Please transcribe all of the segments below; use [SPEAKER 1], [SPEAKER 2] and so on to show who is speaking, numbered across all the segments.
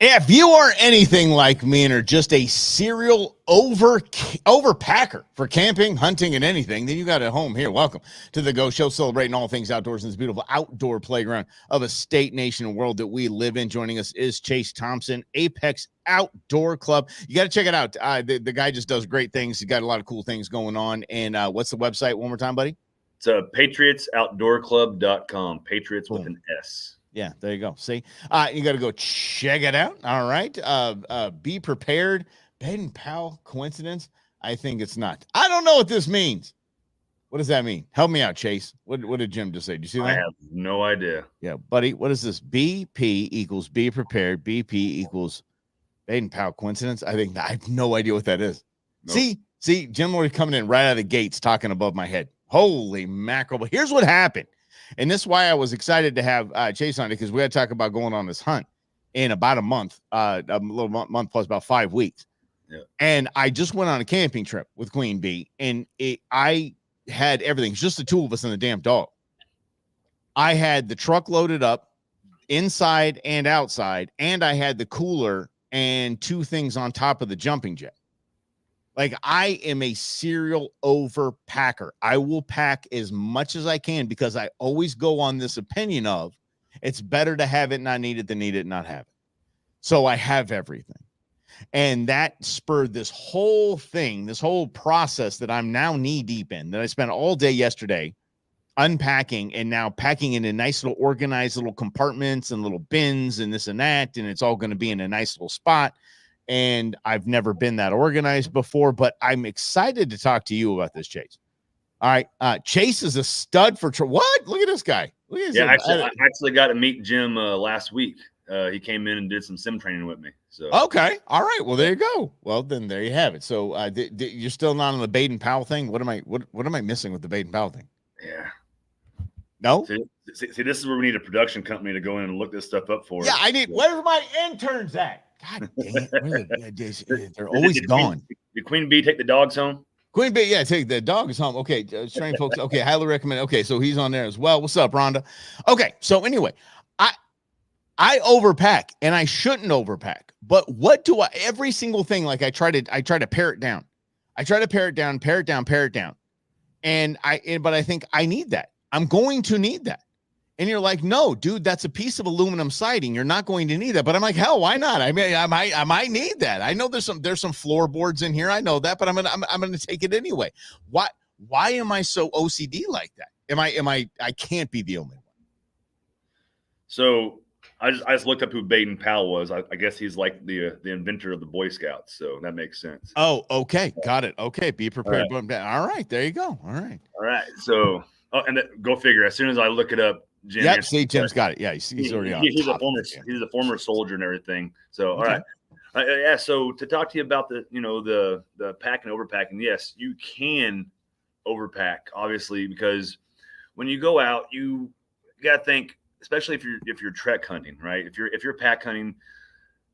[SPEAKER 1] If you are anything like me and are just a serial overpacker for camping, hunting, and anything, then you got a home here. Welcome to the Go Show, celebrating all things outdoors in this beautiful outdoor playground of a state, nation, and world that we live in. Joining us is Chase Thompson, Apex Outdoor Club. You got to check it out. The guy just does great things. He's got a lot of cool things going on. And what's the website one more time, buddy?
[SPEAKER 2] It's patriotsoutdoorclub.com. Patriots with an S.
[SPEAKER 1] Yeah, there you go. See, you got to go check it out. All right. Be prepared. Baden Powell coincidence? I think it's not. I don't know what this means. What does that mean? Help me out, Chase. What did Jim just say? Did you see that?
[SPEAKER 2] I have no idea.
[SPEAKER 1] Yeah, buddy. What is this? BP equals be prepared. BP equals Baden Powell coincidence. I have no idea what that is. Nope. See, Jim Lord coming in right out of the gates, talking above my head. Holy mackerel! But here's what happened. And this is why I was excited to have Chase on it, because we had to talk about going on this hunt in about a month, a little month plus about 5 weeks. Yeah. And I just went on a camping trip with Queen Bee, and I had everything. It's just the two of us and the damn dog. I had the truck loaded up inside and outside, and I had the cooler and two things on top of the jumping jet. Like, I am a serial overpacker. I will pack as much as I can because I always go on this opinion of it's better to have it, not need it, than need it, not have it. So I have everything. And that spurred this whole thing, this whole process that I'm now knee deep in, that I spent all day yesterday unpacking and now packing in nice little organized little compartments and little bins and this and that. And it's all going to be in a nice little spot. And I've never been that organized before, but I'm excited to talk to you about this, Chase. All right. Chase is a stud for what? Look at this guy. Look at
[SPEAKER 2] I actually got to meet Jim last week. He came in and did some sim training with me. So
[SPEAKER 1] okay. All right. Well, there you go. Well, then there you have it. So you're still not on the Baden Powell thing. What am I missing with the Baden Powell thing?
[SPEAKER 2] Yeah.
[SPEAKER 1] No.
[SPEAKER 2] See, this is where we need a production company to go in and look this stuff up for.
[SPEAKER 1] Yeah, where's my interns at? God damn, they're always gone.
[SPEAKER 2] Did Queen Bee take the dogs home?
[SPEAKER 1] Queen Bee, yeah, take the dogs home. Okay, train folks. Okay, highly recommend. Okay, so he's on there as well. What's up, Rhonda? Okay, so anyway, I overpack, and I shouldn't overpack. But what do every single thing, like I try to pare it down. I try to pare it down. And but I think I need that. I'm going to need that. And you're like, no, dude, that's a piece of aluminum siding. You're not going to need that. But I'm like, hell, why not? I mean, I might need that. I know there's some floorboards in here. I know that, but I'm gonna take it anyway. Why am I so OCD like that? I can't be the only one.
[SPEAKER 2] So I just looked up who Baden Powell was. I guess he's like the inventor of the Boy Scouts. So that makes sense.
[SPEAKER 1] Oh, okay, got it. Okay, be prepared. All right, there you go. All right.
[SPEAKER 2] So, go figure. As soon as I look it up. Jim,
[SPEAKER 1] yep, see, Jim's got it. Yeah, he's already on.
[SPEAKER 2] He's a former soldier and everything. So, all right, yeah. So to talk to you about the packing and overpacking, yes, you can overpack, obviously, because when you go out, you got to think, especially if you're trek hunting, right? If you're pack hunting,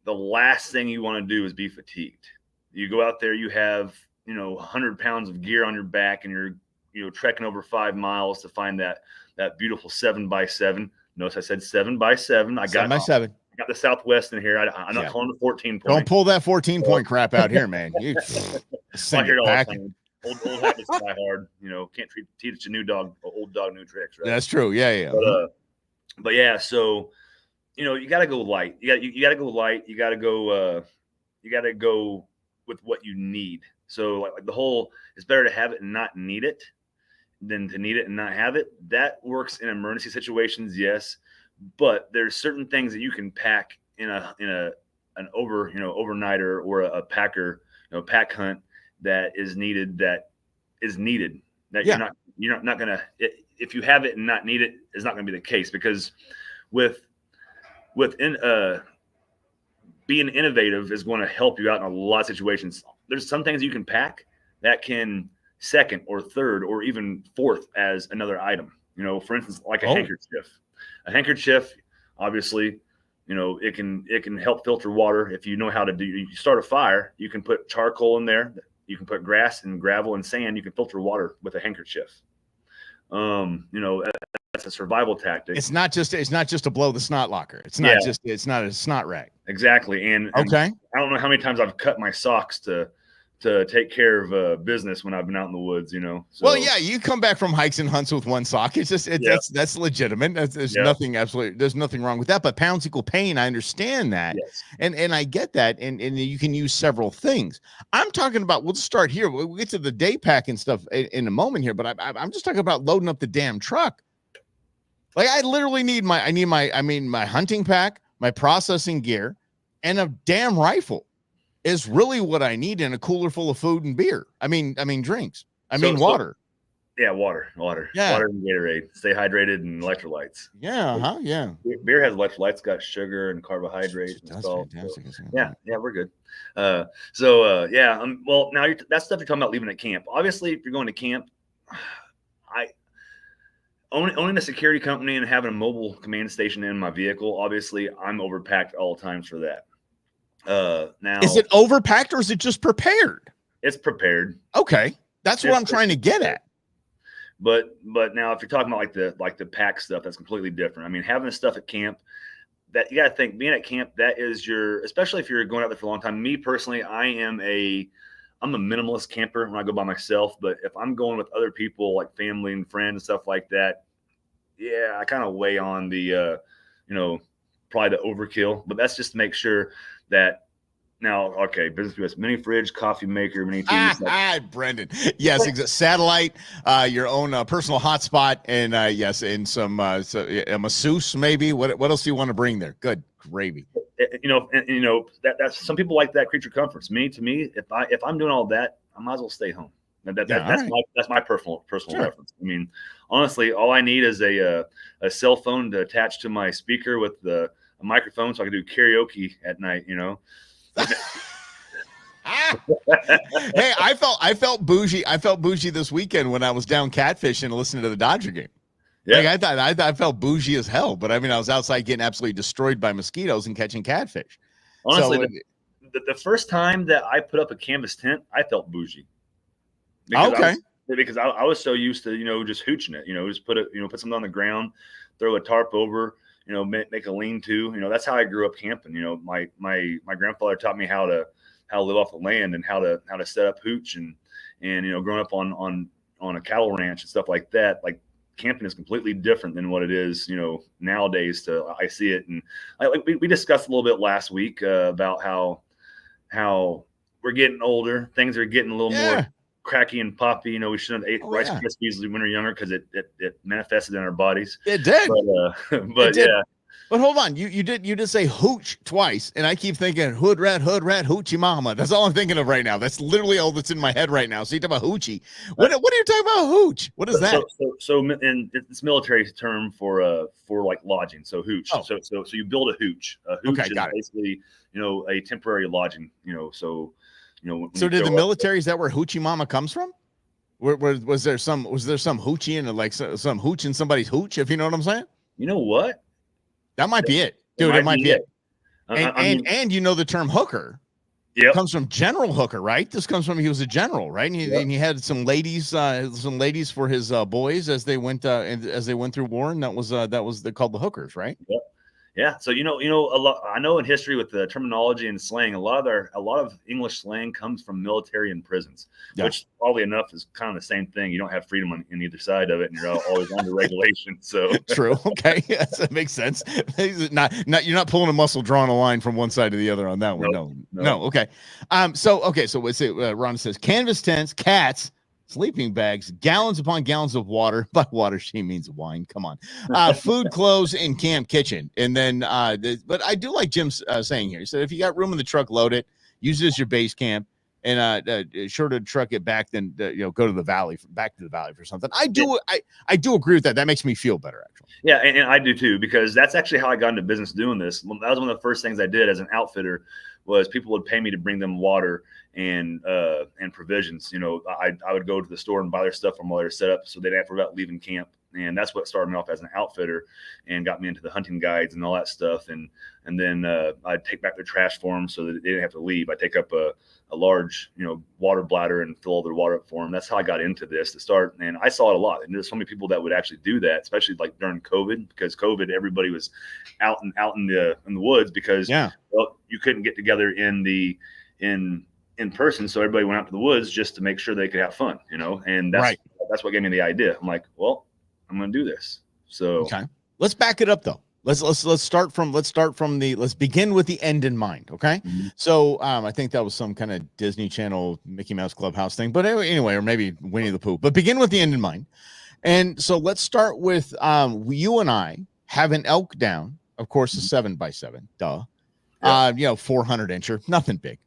[SPEAKER 2] the last thing you want to do is be fatigued. You go out there, you have 100 pounds of gear on your back, and you're trekking over 5 miles to find that beautiful 7x7. Notice I said 7x7. I got
[SPEAKER 1] 7x7.
[SPEAKER 2] I got the Southwest in here. I'm not calling it 14 point.
[SPEAKER 1] Don't pull that 14 point crap out here, man. You
[SPEAKER 2] I hear it all the time. Old habits die hard. Can't teach a new dog old dog new tricks, right?
[SPEAKER 1] That's true. Yeah.
[SPEAKER 2] But yeah, so you got to go light. You got to go light. You got to go with what you need. So like the whole, it's better to have it and not need it than to need it and not have it. That works in emergency situations, yes. But there's certain things that you can pack in an overnighter or a packer, pack hunt that is needed. That you're not gonna, if you have it and not need it, is not gonna be the case, because being innovative is going to help you out in a lot of situations. There's some things you can pack that can second or third or even fourth as another item. For instance, like a handkerchief. A handkerchief, obviously, it can help filter water. If you know how to you start a fire, you can put charcoal in there. You can put grass and gravel and sand. You can filter water with a handkerchief. You know, that's a survival tactic.
[SPEAKER 1] It's not just to blow the snot locker. It's not a snot rag.
[SPEAKER 2] Exactly. And
[SPEAKER 1] okay.
[SPEAKER 2] I don't know how many times I've cut my socks to take care of business when I've been out in the woods, you know. So,
[SPEAKER 1] well, yeah, you come back from hikes and hunts with one sock. It's just that's legitimate. There's nothing wrong with that. But pounds equal pain. I understand that,
[SPEAKER 2] yes.
[SPEAKER 1] and I get that. And you can use several things. I'm talking about. We'll start here. We'll get to the day pack and stuff in a moment here. But I'm just talking about loading up the damn truck. Like I literally need my hunting pack, my processing gear, and a damn rifle. Is really what I need in a cooler full of food and beer. I mean drinks. Water.
[SPEAKER 2] Yeah, water. Yeah. Water and Gatorade. Stay hydrated and electrolytes.
[SPEAKER 1] Yeah, yeah.
[SPEAKER 2] Beer has electrolytes, got sugar and carbohydrates and salt.
[SPEAKER 1] Fantastic.
[SPEAKER 2] So, yeah, we're good. Well, now that stuff you're talking about leaving at camp. Obviously, if you're going to camp, owning a security company and having a mobile command station in my vehicle, obviously, I'm overpacked all times for that. Now,
[SPEAKER 1] is it overpacked or is it just prepared?
[SPEAKER 2] It's prepared.
[SPEAKER 1] Okay, that's what I'm trying to get at.
[SPEAKER 2] But now, if you're talking about like the pack stuff, that's completely different. I mean, having the stuff at camp, that you got to think, being at camp, that is especially if you're going out there for a long time. Me personally, I'm a minimalist camper when I go by myself. But if I'm going with other people, like family and friends and stuff like that, yeah, I kind of weigh on the probably the overkill. But that's just to make sure that now, okay, business US, mini fridge, coffee maker, mini TV.
[SPEAKER 1] Brendan. Yes, exactly. Satellite, your own personal hotspot, and yes, and some a masseuse maybe. What else do you want to bring there? Good gravy.
[SPEAKER 2] That's some people like that creature comforts. To me, if I'm doing all that, I might as well stay home. That's my personal reference. I mean, honestly, all I need is a cell phone to attach to my speaker with a microphone so I can do karaoke at night, you know.
[SPEAKER 1] Hey, I felt bougie. I felt bougie this weekend when I was down catfishing and listening to the Dodger game. Yeah, like I felt bougie as hell. But I mean, I was outside getting absolutely destroyed by mosquitoes and catching catfish.
[SPEAKER 2] Honestly, the first time that I put up a canvas tent, I felt bougie. Because I was so used to just hooching it. Just put something on the ground, throw a tarp over. Make a lean-to. That's how I grew up camping. My grandfather taught me how to live off the land and how to set up hooch and growing up on a cattle ranch and stuff like that. Like camping is completely different than what it is nowadays. I see it, and we discussed a little bit last week about how we're getting older. Things are getting a little more cracky and poppy. We shouldn't have ate Rice Krispies when we were younger because it manifested in our bodies.
[SPEAKER 1] It did.
[SPEAKER 2] But yeah.
[SPEAKER 1] But hold on, you did say hooch twice, and I keep thinking hood rat, hoochie mama. That's all I'm thinking of right now. That's literally all that's in my head right now. So you talk about hoochie. What are you talking about hooch? What is that?
[SPEAKER 2] So and it's military term for like lodging. So hooch. Oh. So you build a hooch. A hooch is basically a temporary lodging. So did the military? Is that where hoochie mama comes from?
[SPEAKER 1] Was there some hoochie in like some hooch in somebody's hooch? If you know what I'm saying.
[SPEAKER 2] You know what?
[SPEAKER 1] That might be it, dude. It might be it. And the term hooker.
[SPEAKER 2] Yeah,
[SPEAKER 1] comes from General Hooker, right? This comes from he was a general, right? And he had some ladies for his boys as they went through war, and that was called the hookers, right?
[SPEAKER 2] Yep. Yeah. So a lot. I know in history with the terminology and slang, a lot of English slang comes from military and prisons, which oddly enough is kind of the same thing. You don't have freedom on either side of it, and you're always under regulation. So
[SPEAKER 1] true. Okay, yes, that makes sense. You're not pulling a muscle, drawing a line from one side to the other on that one. No. Okay. So what's it? Ron says canvas tents, cats, sleeping bags, gallons upon gallons of water. By water, she means wine. Come on. Food, clothes, and camp kitchen. And then, but I do like Jim's saying here. He said, if you got room in the truck, load it. Use it as your base camp. And sure to truck it back, then go to the valley, back to the valley for something. I do agree with that. That makes me feel better, actually.
[SPEAKER 2] Yeah, and I do too, because that's actually how I got into business doing this. That was one of the first things I did as an outfitter. Was people would pay me to bring them water and provisions. I would go to the store and buy their stuff from while they're set up, so they didn't have to worry about leaving camp. And that's what started me off as an outfitter and got me into the hunting guides and all that stuff. And then I'd take back their trash for them so that they didn't have to leave. I take up a large, water bladder and fill all their water up for them. That's how I got into this to start. And I saw it a lot. And there's so many people that would actually do that, especially like during COVID, because COVID, everybody was out in the woods because you couldn't get together in person. So everybody went out to the woods just to make sure they could have fun, and that's what gave me the idea. I'm like, well, I'm going to do this. So
[SPEAKER 1] okay, let's back it up though. Let's begin with the end in mind. Okay.
[SPEAKER 2] Mm-hmm.
[SPEAKER 1] So, I think that was some kind of Disney Channel, Mickey Mouse Clubhouse thing, but anyway, or maybe Winnie the Pooh, but begin with the end in mind. And so let's start with, you and I have an elk down, of course, a 7x7, duh. 400 incher, nothing big.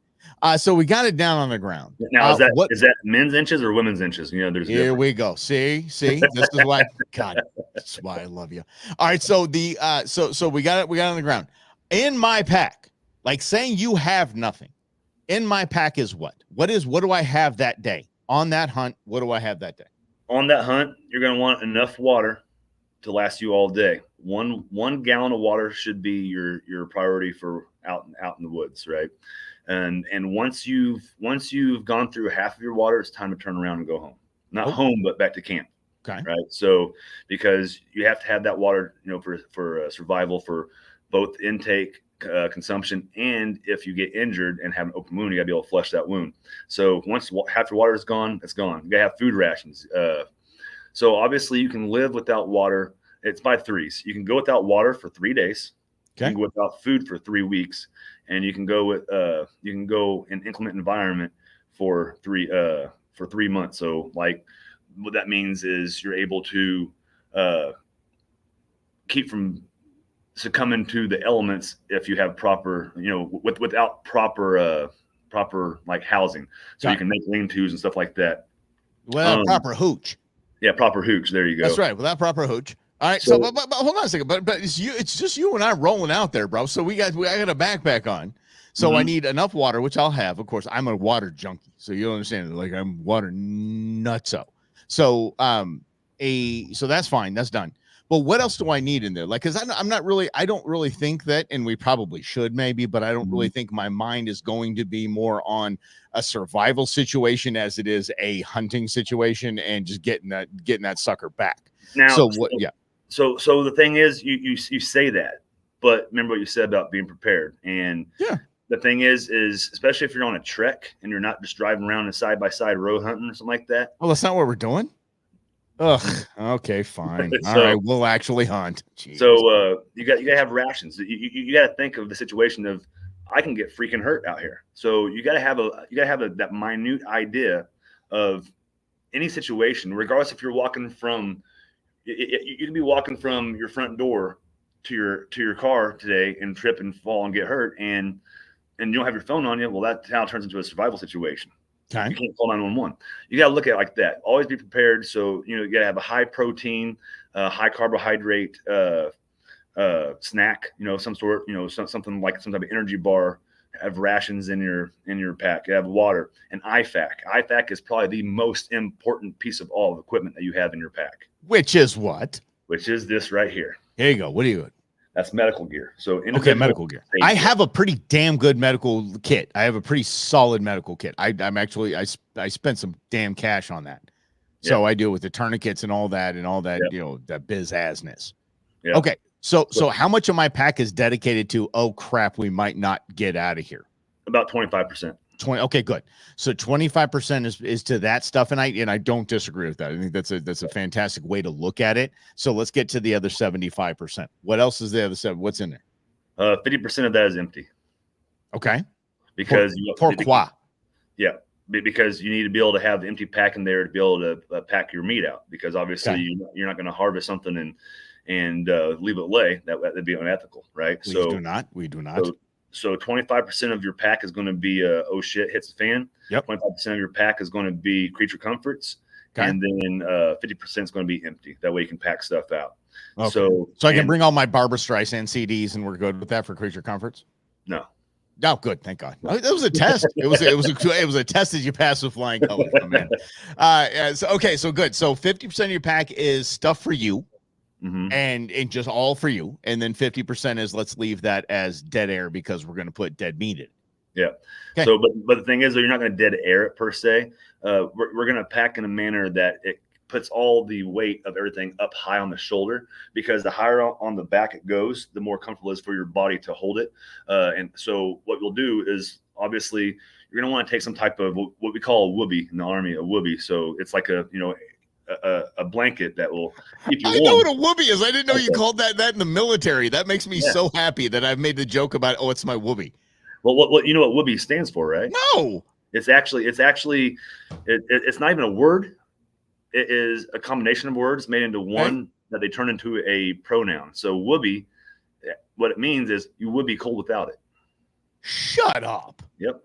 [SPEAKER 1] So we got it down on the ground.
[SPEAKER 2] Now, is that men's inches or women's inches? There's
[SPEAKER 1] here we go. See, this is why, God, that's why I love you. All right, so so we got it on the ground. In my pack, like saying you have nothing. In my pack is what? What do I have that day on that hunt? What do I have that day?
[SPEAKER 2] On that hunt, you're going to want enough water to last you all day. One gallon of water should be your priority for out in the woods, right? And once you've gone through half of your water, it's time to turn around and go home. Not home, but back to camp.
[SPEAKER 1] Okay.
[SPEAKER 2] Right. So because you have to have that water, for survival, for both intake, consumption, and if you get injured and have an open wound, you gotta be able to flush that wound. So once half your water is gone, it's gone. You gotta have food rations. So obviously you can live without water. It's by threes. You can go without water for 3 days.
[SPEAKER 1] Okay.
[SPEAKER 2] You can go without food for 3 weeks. And you can go in inclement environment for 3 months. So like what that means is you're able to keep from succumbing to the elements if you have proper, without proper like housing. So you can make lean-tos and stuff like that.
[SPEAKER 1] Without proper hooch.
[SPEAKER 2] Yeah, proper hooch. There you go.
[SPEAKER 1] That's right. Without proper hooch. All right, so but hold on a second, but it's just you and I rolling out there, bro. So I got a backpack on, so I need enough water, which I'll have. Of course, I'm a water junkie, so you understand. Like I'm water nutso. So so that's fine, that's done. But what else do I need in there? Like, because I don't really think that, and we probably should maybe, but I don't really think my mind is going to be more on a survival situation as it is a hunting situation, and just getting that sucker back.
[SPEAKER 2] Now,
[SPEAKER 1] so what? Yeah.
[SPEAKER 2] So the thing is, you say that, but remember what you said about being prepared. And the thing is especially if you're on a trek and you're not just driving around in side-by-side road hunting or something like that.
[SPEAKER 1] Well, that's not what we're doing. Ugh. Okay, fine. All right, we'll actually hunt. Jeez.
[SPEAKER 2] So you got to have rations. You got to think of the situation of I can get freaking hurt out here. So you got to have that minute idea of any situation, regardless if you're walking from. You can be walking from your front door to your car today and trip and fall and get hurt, and you don't have your phone on you. Well, that now turns into a survival situation.
[SPEAKER 1] Okay.
[SPEAKER 2] You can't call 911. You got to look at it like that. Always be prepared. So you got to have a high protein, high carbohydrate snack. Some sort. Something like some type of energy bar. Have rations in your pack. You have water and IFAC. IFAC is probably the most important piece of all the equipment that you have in your pack.
[SPEAKER 1] Which is what?
[SPEAKER 2] Which is this right here.
[SPEAKER 1] Here you go. What are you?
[SPEAKER 2] That's medical gear. So
[SPEAKER 1] medical gear. I have a pretty damn good medical kit. I have a pretty solid medical kit. I'm actually I spent some damn cash on that. So I deal with the tourniquets and all that that biz assness.
[SPEAKER 2] Yep.
[SPEAKER 1] Okay. So how much of my pack is dedicated to, oh crap, we might not get out of here?
[SPEAKER 2] About 25%.
[SPEAKER 1] 20. Okay, good. So 25% is to that stuff. And I don't disagree with that. I think that's a fantastic way to look at it. So let's get to the other 75%. What else is the other 7? What's in there?
[SPEAKER 2] 50% of that is empty.
[SPEAKER 1] Okay.
[SPEAKER 2] Because
[SPEAKER 1] pourquoi?
[SPEAKER 2] Yeah. Because you need to be able to have the empty pack in there to be able to pack your meat out, because obviously you're not going to harvest something and leave it lay. That'd be unethical, right?
[SPEAKER 1] We do not.
[SPEAKER 2] So 25% of your pack is going to be oh shit, hits the fan.
[SPEAKER 1] Yep.
[SPEAKER 2] 25% of your pack is going to be creature comforts, and then 50% is going to be empty. That way you can pack stuff out.
[SPEAKER 1] Okay. So I can bring all my Barbara Streisand CDs and we're good with that for creature comforts?
[SPEAKER 2] No.
[SPEAKER 1] No, good. Thank God. That was a test. It was a test that you passed with flying colors, my man. So good. So 50% of your pack is stuff for you, and just all for you, and then 50% is let's leave that as dead air because we're going to put dead meat in.
[SPEAKER 2] Yeah. Okay. So, but the thing is, though, you're not going to dead air it per se. We're going to pack in a manner that it puts all the weight of everything up high on the shoulder, because the higher on the back it goes, the more comfortable it is for your body to hold it. And so what we'll do is, obviously, you're going to want to take some type of what we call a whoopee in the Army, a whoopee. So it's like a blanket that will keep you warm.
[SPEAKER 1] I know what a whoopee is. I didn't know you called that in the military. That makes me so happy that I've made the joke about, oh, it's my whoopee.
[SPEAKER 2] Well, what you know what whoopee stands for, right?
[SPEAKER 1] No.
[SPEAKER 2] It's not even a word. It is a combination of words made into one that they turn into a pronoun. So whoopee, what it means is you would be cold without it.
[SPEAKER 1] Shut up.
[SPEAKER 2] Yep.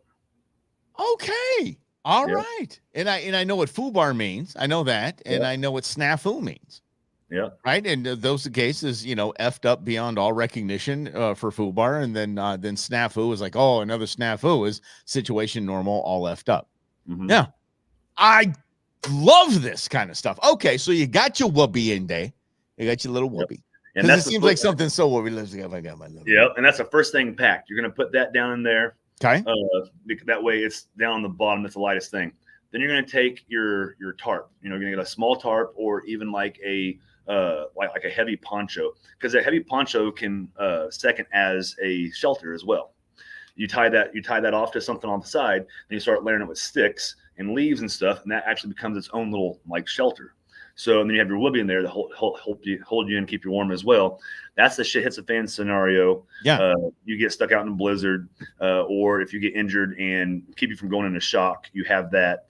[SPEAKER 1] Okay. All right. And I know what foobar means. I know that. And I know what snafu means.
[SPEAKER 2] Yeah.
[SPEAKER 1] Right. And those cases, effed up beyond all recognition for foobar. And then snafu is like, oh, another snafu is situation normal, all effed up.
[SPEAKER 2] Mm-hmm.
[SPEAKER 1] Yeah. I love this kind of stuff. Okay. So you got your whoopee in there. You got your little whoopee.
[SPEAKER 2] And
[SPEAKER 1] it seems like something so what we live together. I got my little.
[SPEAKER 2] Yeah. And that's the first thing packed. You're going to put that down in there.
[SPEAKER 1] Okay.
[SPEAKER 2] That way it's down on the bottom. It's the lightest thing. Then you're going to take your tarp. You're going to get a small tarp, or even like a heavy poncho, because a heavy poncho can second as a shelter as well. You tie that off to something on the side, and you start layering it with sticks and leaves and stuff, and that actually becomes its own little like shelter. So, and then you have your whoopee in there to hold you and keep you warm as well. That's the shit hits the fan scenario.
[SPEAKER 1] Yeah.
[SPEAKER 2] You get stuck out in a blizzard, or if you get injured and keep you from going into shock, you have that.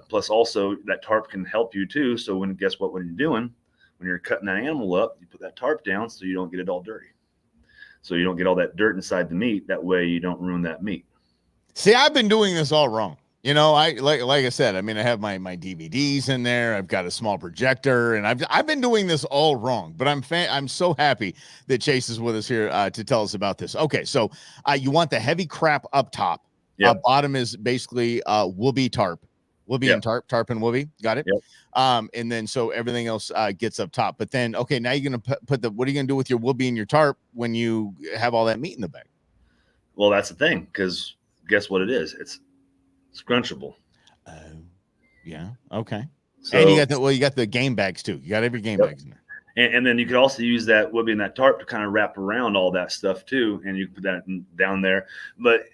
[SPEAKER 2] Plus, also that tarp can help you too. So when you're doing, when you're cutting that animal up, you put that tarp down so you don't get it all dirty. So you don't get all that dirt inside the meat. That way you don't ruin that meat. See,
[SPEAKER 1] I've been doing this all wrong. I like I said, I mean, I have my DVDs in there. I've got a small projector, and I've been doing this all wrong. But I'm so happy that Chase is with us here to tell us about this. Okay, so you want the heavy crap up top.
[SPEAKER 2] Yep.
[SPEAKER 1] Bottom is basically whoopee tarp. Whoopee and tarp and whoopee. Got it?
[SPEAKER 2] Yep.
[SPEAKER 1] And then so everything else gets up top. But then, okay, now you're going to what are you going to do with your whoopee and your tarp when you have all that meat in the bag?
[SPEAKER 2] Well, that's the thing, because guess what it is? It's scrunchable.
[SPEAKER 1] Yeah. Okay. So, and you got the game bags too. You got every game bags in there.
[SPEAKER 2] And then you could also use that whoopee and that tarp to kind of wrap around all that stuff too. And you can put that down there. But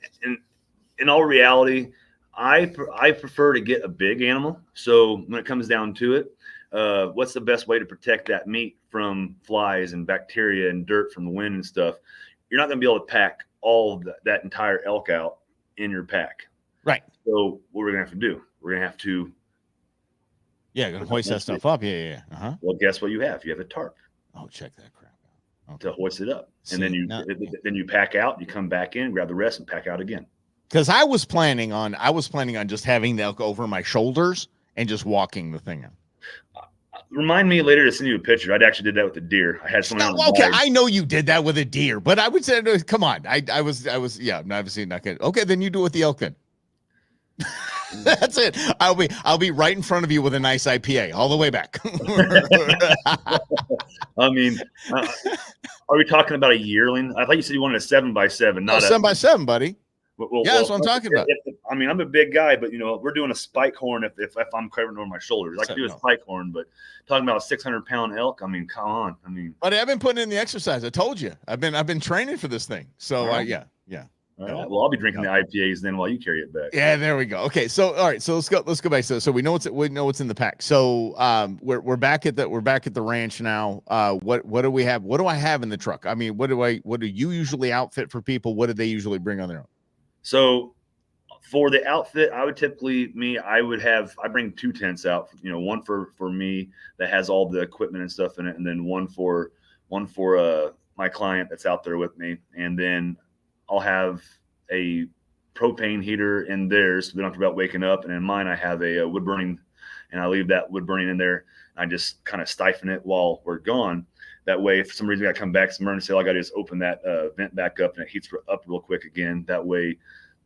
[SPEAKER 2] in all reality, I prefer to get a big animal. So when it comes down to it, what's the best way to protect that meat from flies and bacteria and dirt from the wind and stuff? You're not going to be able to pack all of that entire elk out in your pack.
[SPEAKER 1] Right.
[SPEAKER 2] So what we're going to have to do, we're going to have to.
[SPEAKER 1] Yeah, going to hoist that stuff up. Yeah. Uh-huh.
[SPEAKER 2] Well, guess what you have? You have a tarp.
[SPEAKER 1] Oh, check that crap out.
[SPEAKER 2] Okay. To hoist it up. And then you pack out, you come back in, grab the rest, and pack out again.
[SPEAKER 1] Because I was planning on just having the elk over my shoulders and just walking the thing in.
[SPEAKER 2] Remind me later to send you a picture. I actually did that with a deer. I had someone.
[SPEAKER 1] Okay, I know you did that with a deer, but I would say, come on. I was obviously not good. Okay, then you do it with the elk then. That's it. I'll be right in front of you with a nice IPA all the way back.
[SPEAKER 2] I mean, are we talking about a yearling? I thought you said you wanted a 7x7, not a
[SPEAKER 1] 7x7, buddy.
[SPEAKER 2] Well,
[SPEAKER 1] that's what I'm talking about.
[SPEAKER 2] I mean, I'm a big guy, but we're doing a spike horn if I'm covering over my shoulders. I can do a spike horn, but talking about a 600-pound elk, I mean, come on. I mean,
[SPEAKER 1] buddy, I've been putting in the exercise. I told you, I've been training for this thing. So yeah.
[SPEAKER 2] All right. Well, I'll be drinking the IPAs then while you carry it back.
[SPEAKER 1] Yeah, there we go. Okay, so all right, so let's go back. So we know what's in the pack. So we're back at the ranch now. What do we have? What do I have in the truck? I mean, what do you usually outfit for people? What do they usually bring on their own?
[SPEAKER 2] So for the outfit, I bring 2 tents out, one for me that has all the equipment and stuff in it. And then one for my client that's out there with me. And then I'll have a propane heater in theirs, so they don't have to worry about waking up. And in mine, I have a wood burning and I leave that wood burning in there. I just kind of stifle it while we're gone. That way, if for some reason I come back, some emergency, all I got to do is open that vent back up and it heats up real quick again. That way,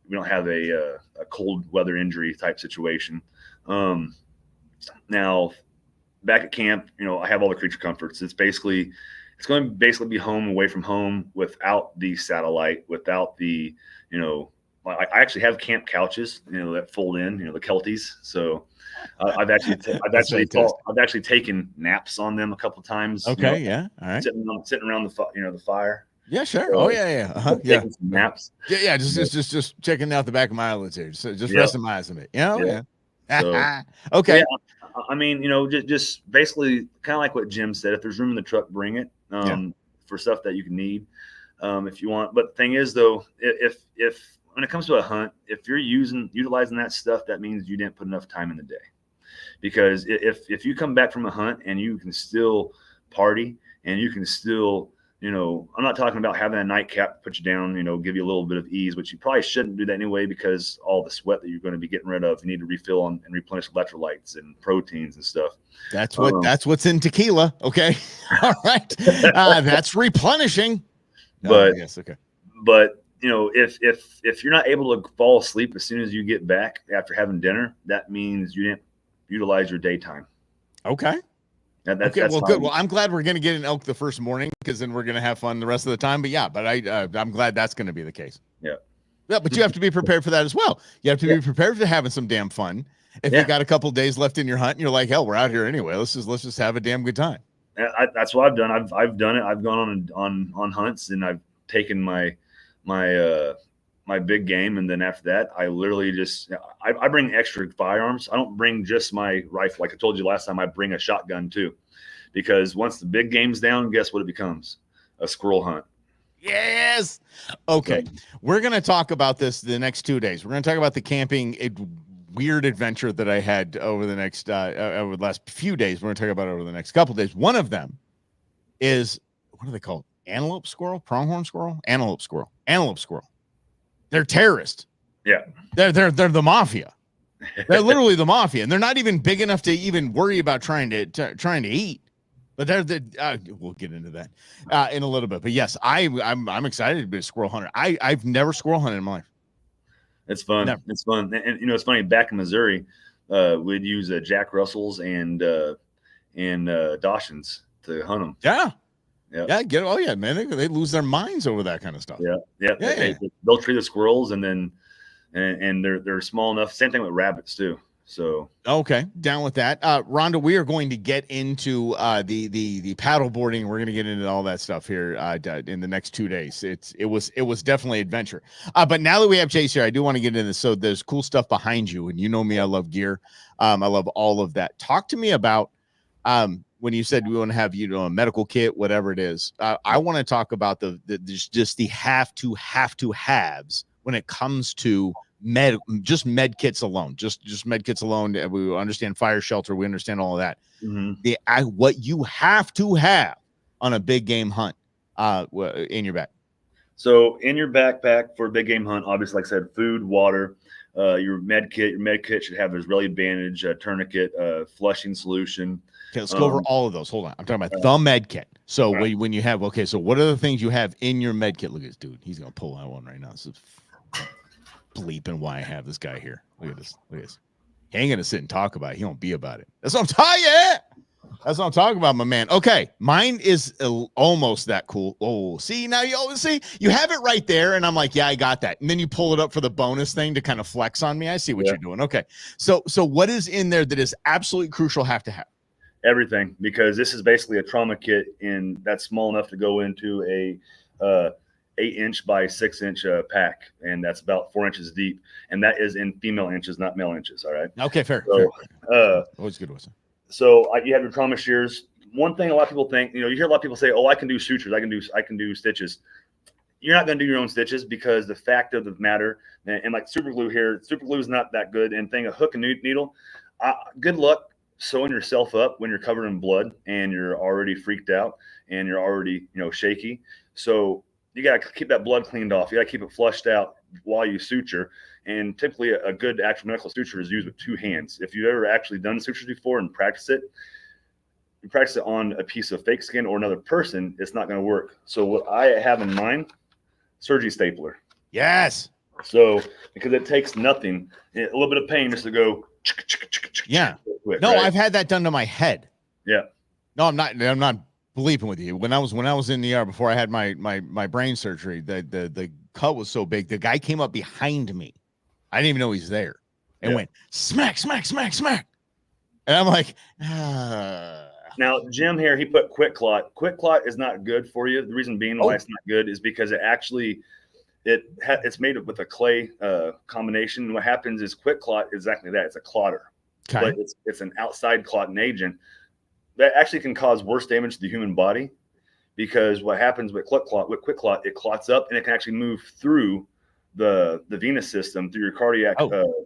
[SPEAKER 2] we don't have a cold weather injury type situation. Now, back at camp, I have all the creature comforts. It's going to basically be home away from home without the satellite, without the, I actually have camp couches, that fold in, the Kelties. So I've actually taken naps on them a couple of times.
[SPEAKER 1] Okay. Yeah. All right.
[SPEAKER 2] Sitting around the fire.
[SPEAKER 1] Yeah, sure. So, yeah.
[SPEAKER 2] Taking some naps.
[SPEAKER 1] Yeah. Just checking out the back of my eyelids here. Just resting my eyes a bit. Yeah.
[SPEAKER 2] So,
[SPEAKER 1] okay.
[SPEAKER 2] Yeah, I mean, just basically kind of like what Jim said. If there's room in the truck, bring it for stuff that you can need if you want. But the thing is, though, if when it comes to a hunt, if you're utilizing that stuff, that means you didn't put enough time in the day. Because if you come back from a hunt and you can still party and you can still, I'm not talking about having a nightcap put you down, give you a little bit of ease, which you probably shouldn't do that anyway, because all the sweat that you're going to be getting rid of, you need to refill and replenish electrolytes and proteins and stuff.
[SPEAKER 1] That's what's in tequila. Okay. All right. That's replenishing.
[SPEAKER 2] But
[SPEAKER 1] yes. Okay.
[SPEAKER 2] But if you're not able to fall asleep as soon as you get back after having dinner, that means you didn't utilize your daytime.
[SPEAKER 1] Okay.
[SPEAKER 2] That's
[SPEAKER 1] good. Well, I'm glad we're going to get an elk the first morning, because then we're going to have fun the rest of the time. But I'm glad that's going to be the case.
[SPEAKER 2] Yeah.
[SPEAKER 1] Yeah, but you have to be prepared for that as well. You have to be prepared for having some damn fun. If you got a couple days left in your hunt and you're like, hell, we're out here anyway. Let's just have a damn good time.
[SPEAKER 2] That's what I've done. I've done it. I've gone on hunts, and I've taken my big game, and then after that, I literally just I bring extra firearms. I don't bring just my rifle. Like I told you last time, I bring a shotgun too, because once the big game's down, guess what it becomes? A squirrel hunt.
[SPEAKER 1] Yes. Okay. We're going to talk about this the next 2 days. We're going to talk about the camping weird adventure that I had over the next over the last few days. We're going to talk about it over the next couple of days. One of them is, what are they called? Antelope squirrel, pronghorn squirrel, antelope squirrel. They're terrorists.
[SPEAKER 2] Yeah.
[SPEAKER 1] They're the mafia. They're literally the mafia, and they're not even big enough to even worry about trying to eat. But we'll get into that in a little bit. But yes, I'm excited to be a squirrel hunter. I've never squirrel hunted in my life.
[SPEAKER 2] It's fun. Never. It's fun, and it's funny. Back in Missouri, we'd use Jack Russells and Dachshunds to hunt them.
[SPEAKER 1] Yeah. Yeah, man. They lose their minds over that kind of stuff.
[SPEAKER 2] Yeah. They'll treat the squirrels, and then they're small enough. Same thing with rabbits too. So
[SPEAKER 1] okay, down with that. Rhonda, we are going to get into the paddle boarding. We're going to get into all that stuff here in the next 2 days. It was definitely adventure. But now that we have Chase here, I do want to get into this. So there's cool stuff behind you, and you know me, I love gear. I love all of that. Talk to me about when you said we want to have a medical kit, whatever it is. I want to talk about the have to haves when it comes to med kits alone. Just med kits alone. We understand fire shelter. We understand all of that. Mm-hmm. What you have to have on a big game hunt in your bag.
[SPEAKER 2] So in your backpack for a big game hunt, obviously, like I said, food, water, your med kit. Your med kit should have Israeli bandage, tourniquet, flushing solution.
[SPEAKER 1] Okay, let's go over all of those. Hold on. I'm talking about the med kit. So when you have, so what are the things you have in your med kit? Look at this dude. He's going to pull out one right now. This is bleeping why I have this guy here. Look at this. He ain't going to sit and talk about it. He won't be about it. That's what I'm talking That's what I'm talking about, my man. Okay. Mine is almost that cool. Oh, see, now you have it right there. And I'm like, yeah, I got that. And then you pull it up for the bonus thing to kind of flex on me. I see what you're doing. Okay. So what is in there that is absolutely crucial have to have?
[SPEAKER 2] Everything, because this is basically a trauma kit, and that's small enough to go into a 8-inch by 6-inch pack, and that's about 4 inches deep, and that is in female inches, not male inches. All right.
[SPEAKER 1] Okay, fair.
[SPEAKER 2] So,
[SPEAKER 1] fair. Always good.
[SPEAKER 2] So you have your trauma shears. One thing a lot of people think, you hear a lot of people say, "Oh, I can do sutures, I can do stitches." You're not going to do your own stitches, because the fact of the matter, and like super glue here, super glue is not that good. And thing, a hook and needle, good luck sewing yourself up when you're covered in blood and you're already freaked out and you're already shaky. So you got to keep that blood cleaned off. You got to keep it flushed out while you suture. And typically a good actual medical suture is used with 2 hands. If you've ever actually done sutures before and practice it, you practice it on a piece of fake skin or another person, it's not going to work. So what I have in mind, surgery stapler.
[SPEAKER 1] Yes.
[SPEAKER 2] So because it takes nothing, a little bit of pain just to go.
[SPEAKER 1] Yeah.
[SPEAKER 2] Quick,
[SPEAKER 1] No,
[SPEAKER 2] right?
[SPEAKER 1] I've had that done to my head.
[SPEAKER 2] Yeah.
[SPEAKER 1] No, I'm not bleeping with you. When I was in the ER before I had my brain surgery, the cut was so big. The guy came up behind me. I didn't even know he's there, and went smack, smack, smack, smack. And I'm like,
[SPEAKER 2] Now, Jim here, he put quick clot. Quick clot is not good for you. The reason being why it's not good is because it actually it's made with a clay combination. What happens is quick clot is exactly that. It's a clotter, but it's an outside clotting agent that actually can cause worse damage to the human body, because what happens with quick clot, it clots up and it can actually move through the venous system, through your cardiac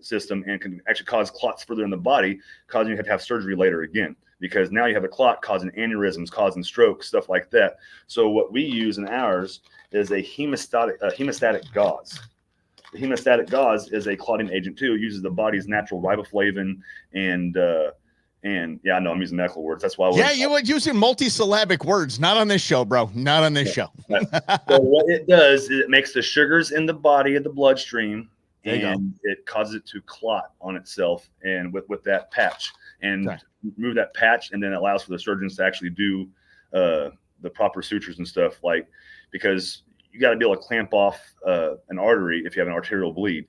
[SPEAKER 2] system, and can actually cause clots further in the body, causing you to have surgery later again, because now you have a clot causing aneurysms, causing strokes, stuff like that. So what we use in ours is a hemostatic gauze. The hemostatic gauze is a clotting agent too. It uses the body's natural riboflavin and yeah, I know I'm using medical words. That's why.
[SPEAKER 1] You were using multisyllabic words. Not on this show, bro. Not on this show.
[SPEAKER 2] So what it does is it makes the sugars in the body of the bloodstream, and it causes it to clot on itself, and with that patch, and remove that patch, and then it allows for the surgeons to actually do the proper sutures and stuff, like, because you got to be able to clamp off an artery if you have an arterial bleed,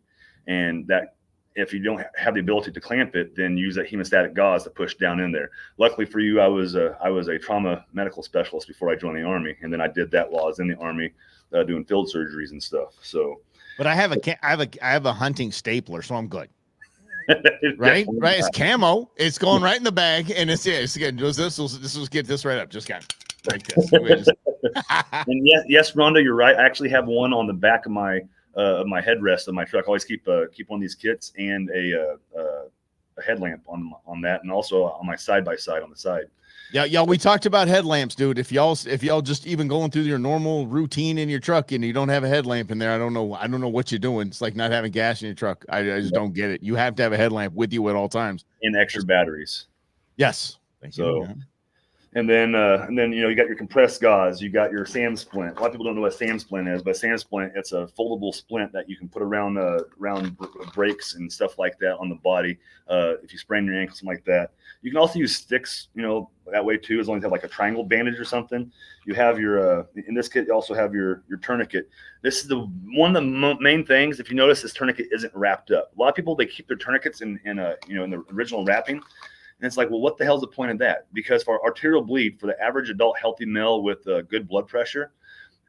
[SPEAKER 2] and that. If you don't have the ability to clamp it, then use that hemostatic gauze to push down in there. Luckily for you, I was a trauma medical specialist before I joined the Army, and then I did that while I was in the Army, doing field surgeries and stuff. So,
[SPEAKER 1] but I have a hunting stapler, so I'm good. Right? It's camo. It's going right in the bag, and it's good. This will get this right up. Just got like this.
[SPEAKER 2] And yes, Rhonda, you're right. I actually have one on the back of my headrest of my truck. I always keep one of these kits and a headlamp on that, and also on my side-by-side on the side.
[SPEAKER 1] Yeah, we talked about headlamps, dude. If y'all just even going through your normal routine in your truck and you don't have a headlamp in there, I don't know what you're doing. It's like not having gas in your truck. I just don't get it. You have to have a headlamp with you at all times.
[SPEAKER 2] And extra batteries.
[SPEAKER 1] Yes. Thank you. Yeah.
[SPEAKER 2] And then you got your compressed gauze, you got your SAM splint. A lot of people don't know what SAM splint is, but SAM splint, it's a foldable splint that you can put around brakes and stuff like that on the body. If you sprain your ankle, something like that. You can also use sticks, that way too, as long as you have like a triangle bandage or something. You have your in this kit, you also have your tourniquet. This is one of the main things. If you notice, this tourniquet isn't wrapped up. A lot of people, they keep their tourniquets in the original wrapping. And it's like, well, what the hell's the point of that? Because for arterial bleed, for the average adult healthy male with good blood pressure,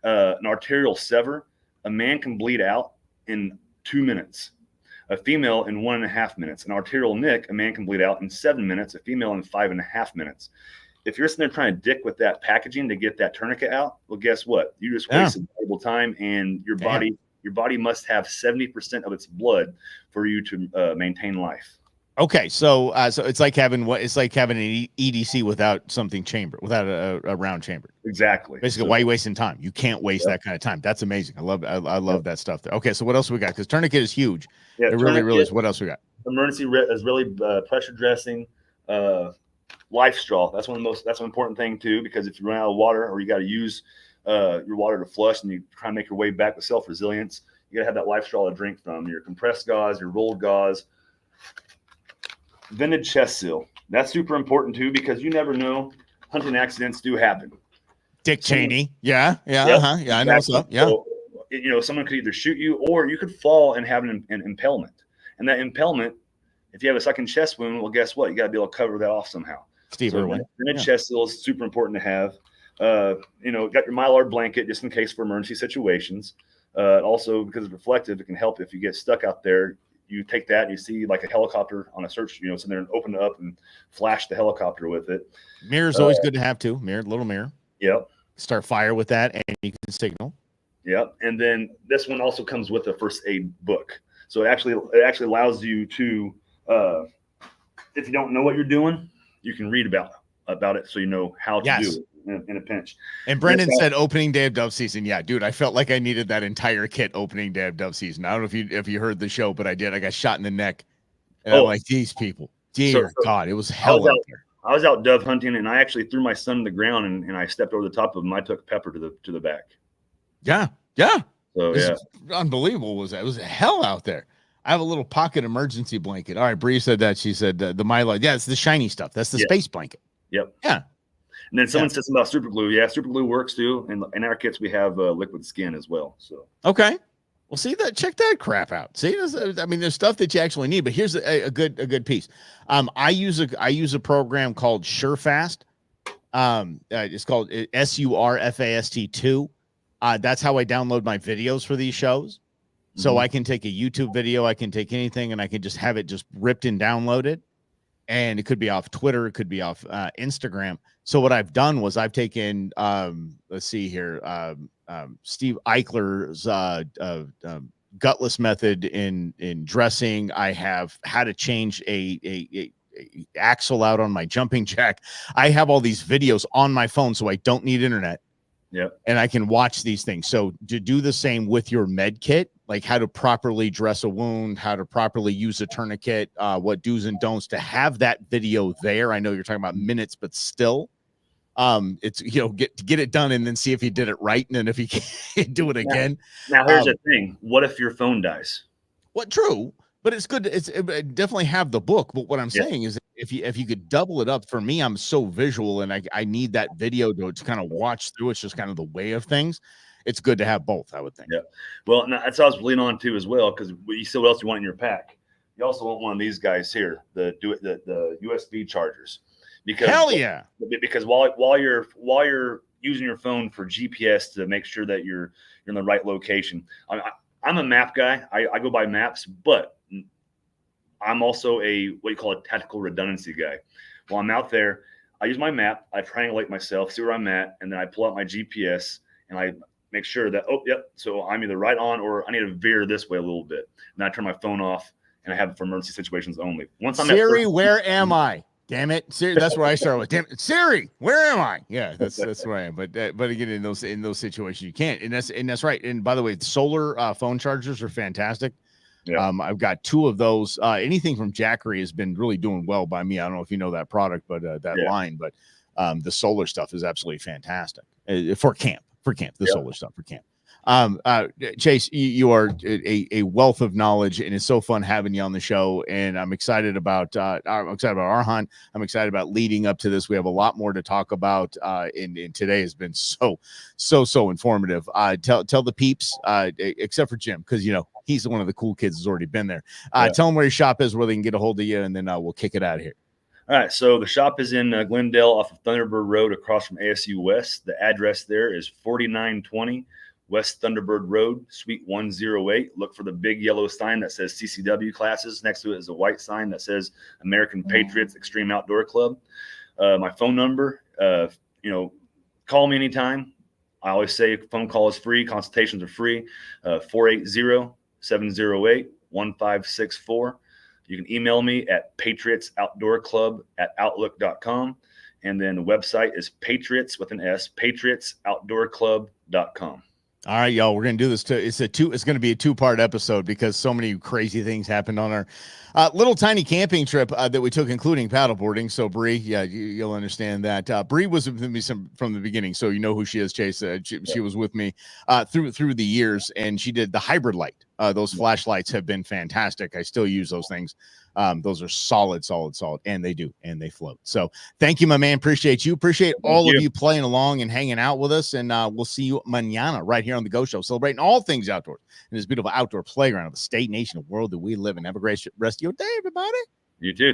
[SPEAKER 2] an arterial sever, a man can bleed out in 2 minutes. A female in 1.5 minutes. An arterial nick, a man can bleed out in 7 minutes. A female in 5.5 minutes. If you're sitting there trying to dick with that packaging to get that tourniquet out, well, guess what? You just wasted valuable time, and your body must have 70% of its blood for you to maintain life.
[SPEAKER 1] Okay, so it's like having an EDC without something chambered, without a round chamber.
[SPEAKER 2] Exactly.
[SPEAKER 1] Basically, why are you wasting time? You can't waste that kind of time. That's amazing. I love that stuff there. Okay, so what else we got? Because tourniquet is huge. Yeah, it really is. What else we got?
[SPEAKER 2] Emergency is really pressure dressing, life straw. That's an important thing too, because if you run out of water or you got to use your water to flush and you try to make your way back with self-resilience, you got to have that life straw to drink from. Your compressed gauze, your rolled gauze. Vented chest seal. That's super important too, because you never know. Hunting accidents do happen.
[SPEAKER 1] Dick Cheney. Yeah. Exactly. I know what's up. Yeah.
[SPEAKER 2] So, someone could either shoot you or you could fall and have an impalement. And that impalement, if you have a second chest wound, well, guess what? You got to be able to cover that off somehow.
[SPEAKER 1] Steve Irwin.
[SPEAKER 2] Vented chest seal is super important to have. Got your Mylar blanket just in case for emergency situations. Also, because it's reflective, it can help if you get stuck out there. You take that and you see like a helicopter on a search, sit there and open it up and flash the helicopter with it.
[SPEAKER 1] Mirror's always good to have too. Little mirror.
[SPEAKER 2] Yep.
[SPEAKER 1] Start fire with that and you can signal.
[SPEAKER 2] Yep. And then this one also comes with a first aid book. So it actually allows you to, if you don't know what you're doing, you can read about it so you know how to do it. in a pinch.
[SPEAKER 1] And Brendan said opening day of dove season. Yeah, dude, I felt like I needed that entire kit opening day of dove season. I don't know if you heard the show, but I did. I got shot in the neck. And I'm like, these people, dear God, it was hell out there.
[SPEAKER 2] I was out dove hunting, and I actually threw my son to the ground, and I stepped over the top of him. I took Pepper to the back.
[SPEAKER 1] Yeah.
[SPEAKER 2] So
[SPEAKER 1] unbelievable was that? It was hell out there. I have a little pocket emergency blanket. All right, Bree said that. She said the Mylar. Yeah, it's the shiny stuff. That's the space blanket.
[SPEAKER 2] Yep.
[SPEAKER 1] Yeah.
[SPEAKER 2] And then someone said something about super glue. Yeah, super glue works too. And in our kits, we have liquid skin as well. So
[SPEAKER 1] okay. Well, see that. Check that crap out. See, there's stuff that you actually need. But here's a good piece. I use a program called SureFast. It's called SURFAST 2. That's how I download my videos for these shows. So I can take a YouTube video, I can take anything, and I can just have it just ripped and downloaded. And it could be off Twitter, it could be off Instagram. So what I've done was I've taken, let's see here, Steve Eichler's gutless method in dressing. I have how to change a axle out on my jumping jack. I have all these videos on my phone, so I don't need internet.
[SPEAKER 2] Yeah.
[SPEAKER 1] And I can watch these things. So to do the same with your med kit, like how to properly dress a wound, how to properly use a tourniquet, what do's and don'ts, to have that video there. I know you're talking about minutes, but still, it's, get it done and then see if he did it right. And then if he can't do it again.
[SPEAKER 2] Now here's the thing. What if your phone dies?
[SPEAKER 1] What? True. But it's good. It definitely have the book. But what I'm saying is if you could double it up, for me, I'm so visual and I need that video to kind of watch through. It's just kind of the way of things. It's good to have both, I would think.
[SPEAKER 2] Yeah. Well, that's what I was leaning on too as well, because you see what else you want in your pack. You also want one of these guys here, the USB chargers. Because
[SPEAKER 1] hell yeah.
[SPEAKER 2] Because while you're using your phone for GPS to make sure that you're in the right location. I'm a map guy. I go by maps, but I'm also what you call a tactical redundancy guy. While I'm out there, I use my map, I triangulate myself, see where I'm at, and then I pull out my GPS and I make sure that, so I'm either right on or I need to veer this way a little bit. And I turn my phone off and I have it for emergency situations only. Once I'm
[SPEAKER 1] Siri, where am I? Damn it, Siri. That's where I start with. Damn it, Siri, where am I? Yeah, that's where I am. But again, in those situations, you can't. And that's right. And by the way, solar phone chargers are fantastic. Yeah. I've got 2 of those. Anything from Jackery has been really doing well by me. I don't know if you know that product, but line. But the solar stuff is absolutely fantastic for camp. The solar stuff for camp. Chase, you are a wealth of knowledge, and it's so fun having you on the show. And I'm excited about our hunt. I'm excited about leading up to this. We have a lot more to talk about. And today has been so informative. Tell the peeps, except for Jim, because he's one of the cool kids who's already been there. Tell them where your shop is, where they can get a hold of you, and then we'll kick it out of here.
[SPEAKER 2] All right, so the shop is in Glendale off of Thunderbird Road across from ASU West. The address there is 4920 West Thunderbird Road, Suite 108. Look for the big yellow sign that says CCW classes. Next to it is a white sign that says American Patriots Extreme Outdoor Club. My phone number, call me anytime. I always say phone call is free. Consultations are free. 480-708-1564. You can email me at patriotsoutdoorclub@outlook.com. And then the website is patriots with an S, patriotsoutdoorclub.com.
[SPEAKER 1] All right, y'all, we're going to do this it's going to be a 2-part episode because so many crazy things happened on our little tiny camping trip that we took, including paddleboarding. So Bree, you'll understand that. Bree was with me from the beginning. So you know who she is, Chase. She was with me through the years, and she did the hybrid light. Those flashlights have been fantastic. I still use those things. Those are solid, and they float. So thank you, my man. Appreciate you. Appreciate all of you playing along and hanging out with us. And we'll see you mañana right here on the Go Show, celebrating all things outdoors in this beautiful outdoor playground of the state, nation, and world that we live in. Have a great rest of your day, everybody.
[SPEAKER 2] You too.